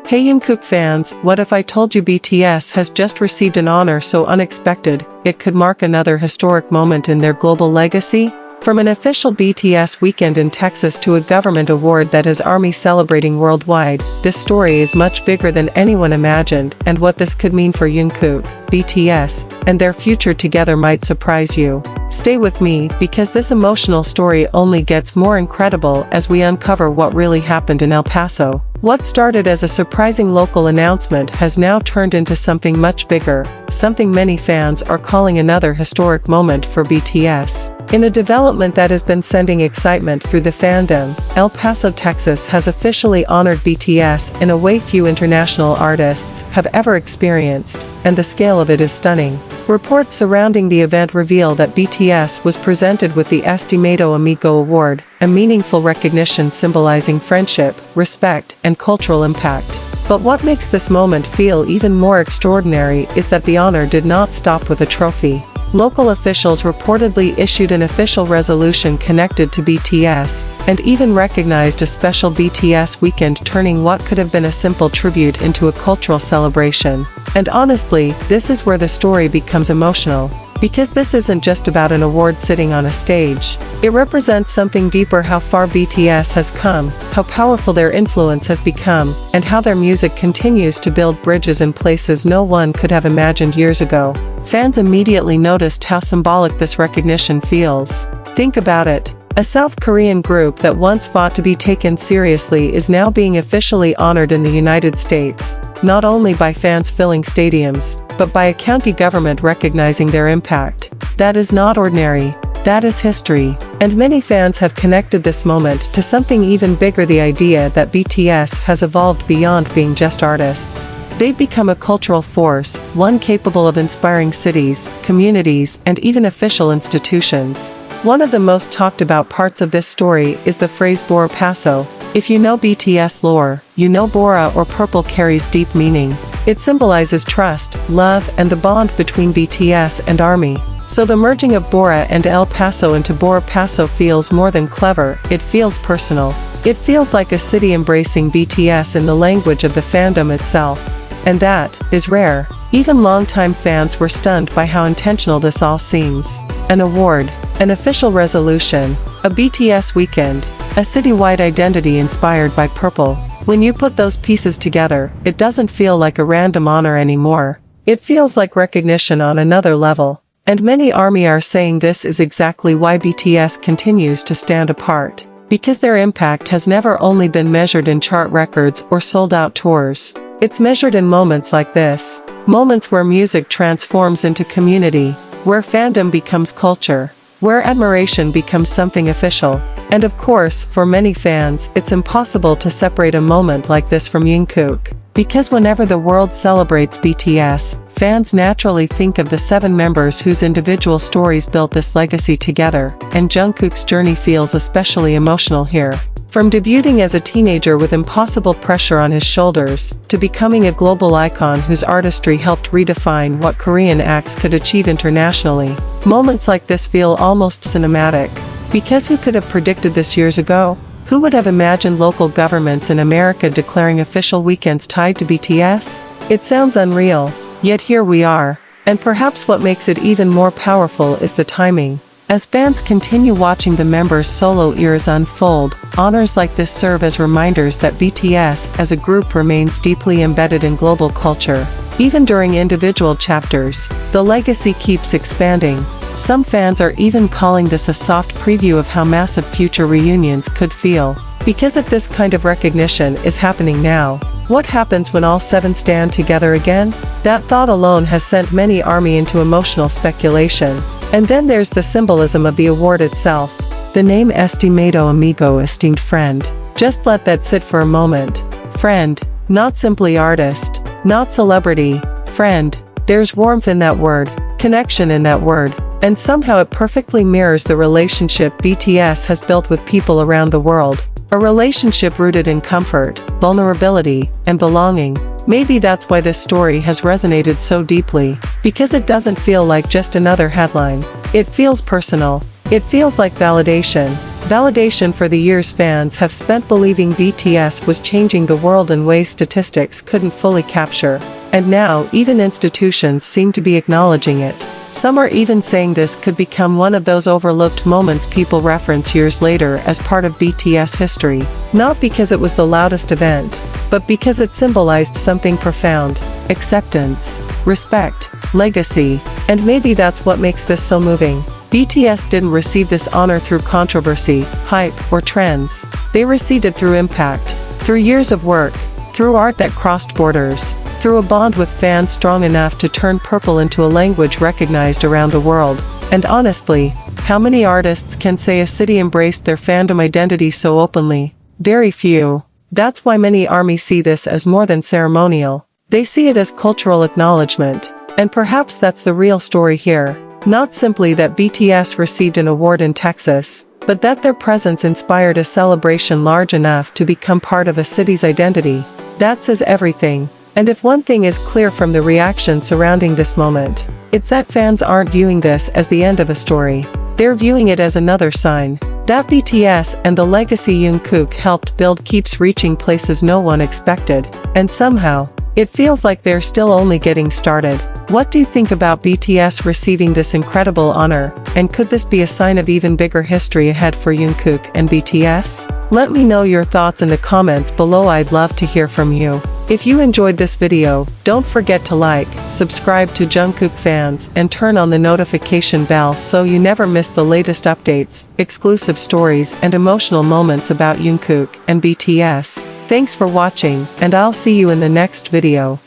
Hey Jungkook fans, what if I told you BTS has just received an honor so unexpected, it could mark another historic moment in their global legacy? From an official BTS Weekend in Texas to a government award that has ARMY celebrating worldwide, this story is much bigger than anyone imagined, and what this could mean for Jungkook, BTS, and their future together might surprise you. Stay with me, because this emotional story only gets more incredible as we uncover what really happened in El Paso. What started as a surprising local announcement has now turned into something much bigger, something many fans are calling another historic moment for BTS. In a development that has been sending excitement through the fandom, El Paso, Texas has officially honored BTS in a way few international artists have ever experienced, and the scale of it is stunning. Reports surrounding the event reveal that BTS was presented with the Estimato Amigo award, a meaningful recognition symbolizing friendship, respect, and cultural impact. But what makes this moment feel even more extraordinary is that the honor did not stop with a trophy. Local officials reportedly issued an official resolution connected to BTS, and even recognized a special BTS weekend, turning what could have been a simple tribute into a cultural celebration. And honestly, this is where the story becomes emotional. Because this isn't just about an award sitting on a stage. It represents something deeper: how far BTS has come, how powerful their influence has become, and how their music continues to build bridges in places no one could have imagined years ago. Fans immediately noticed how symbolic this recognition feels. Think about it. A South Korean group that once fought to be taken seriously is now being officially honored in the United States, not only by fans filling stadiums, but by a county government recognizing their impact. That is not ordinary. That is history. And many fans have connected this moment to something even bigger: the idea that BTS has evolved beyond being just artists. They've become a cultural force, one capable of inspiring cities, communities, and even official institutions. One of the most talked about parts of this story is the phrase Bora Paso. If you know BTS lore, you know Bora or purple carries deep meaning. It symbolizes trust, love, and the bond between BTS and ARMY. So the merging of Bora and El Paso into Borapaso feels more than clever, it feels personal. It feels like a city embracing BTS in the language of the fandom itself. And that is rare. Even longtime fans were stunned by how intentional this all seems. An award, an official resolution, a BTS weekend, a citywide identity inspired by purple. When you put those pieces together, it doesn't feel like a random honor anymore. It feels like recognition on another level. And many ARMY are saying this is exactly why BTS continues to stand apart. Because their impact has never only been measured in chart records or sold-out tours. It's measured in moments like this. Moments where music transforms into community, where fandom becomes culture, where admiration becomes something official. And of course, for many fans, it's impossible to separate a moment like this from Jungkook. Because whenever the world celebrates BTS, fans naturally think of the 7 members whose individual stories built this legacy together, and Jungkook's journey feels especially emotional here. From debuting as a teenager with impossible pressure on his shoulders, to becoming a global icon whose artistry helped redefine what Korean acts could achieve internationally. Moments like this feel almost cinematic. Because who could have predicted this years ago? Who would have imagined local governments in America declaring official weekends tied to BTS? It sounds unreal, yet here we are. And perhaps what makes it even more powerful is the timing. As fans continue watching the members' solo eras unfold, honors like this serve as reminders that BTS as a group remains deeply embedded in global culture. Even during individual chapters, the legacy keeps expanding. Some fans are even calling this a soft preview of how massive future reunions could feel. Because if this kind of recognition is happening now, what happens when all 7 stand together again? That thought alone has sent many ARMY into emotional speculation. And then there's the symbolism of the award itself. The name Estimato Amigo, esteemed friend. Just let that sit for a moment. Friend, not simply artist, not celebrity, friend. There's warmth in that word, connection in that word, and somehow it perfectly mirrors the relationship BTS has built with people around the world. A relationship rooted in comfort, vulnerability, and belonging. Maybe that's why this story has resonated so deeply, because it doesn't feel like just another headline. It feels personal. It feels like validation. Validation for the years fans have spent believing BTS was changing the world in ways statistics couldn't fully capture. And now, even institutions seem to be acknowledging it. Some are even saying this could become one of those overlooked moments people reference years later as part of BTS history. Not because it was the loudest event, but because it symbolized something profound: acceptance, respect, legacy. And maybe that's what makes this so moving. BTS didn't receive this honor through controversy, hype, or trends. They received it through impact, through years of work, through art that crossed borders, through a bond with fans strong enough to turn purple into a language recognized around the world. And honestly, how many artists can say a city embraced their fandom identity so openly? Very few. That's why many ARMY see this as more than ceremonial. They see it as cultural acknowledgement. And perhaps that's the real story here. Not simply that BTS received an award in Texas, but that their presence inspired a celebration large enough to become part of a city's identity. That says everything. And if one thing is clear from the reaction surrounding this moment, it's that fans aren't viewing this as the end of a story. They're viewing it as another sign that BTS and the legacy Jungkook helped build keeps reaching places no one expected. And somehow, it feels like they're still only getting started. What do you think about BTS receiving this incredible honor, and could this be a sign of even bigger history ahead for Jungkook and BTS? Let me know your thoughts in the comments below. I'd love to hear from you. If you enjoyed this video, don't forget to like, subscribe to Jungkook fans, and turn on the notification bell so you never miss the latest updates, exclusive stories, and emotional moments about Jungkook and BTS. Thanks for watching, and I'll see you in the next video.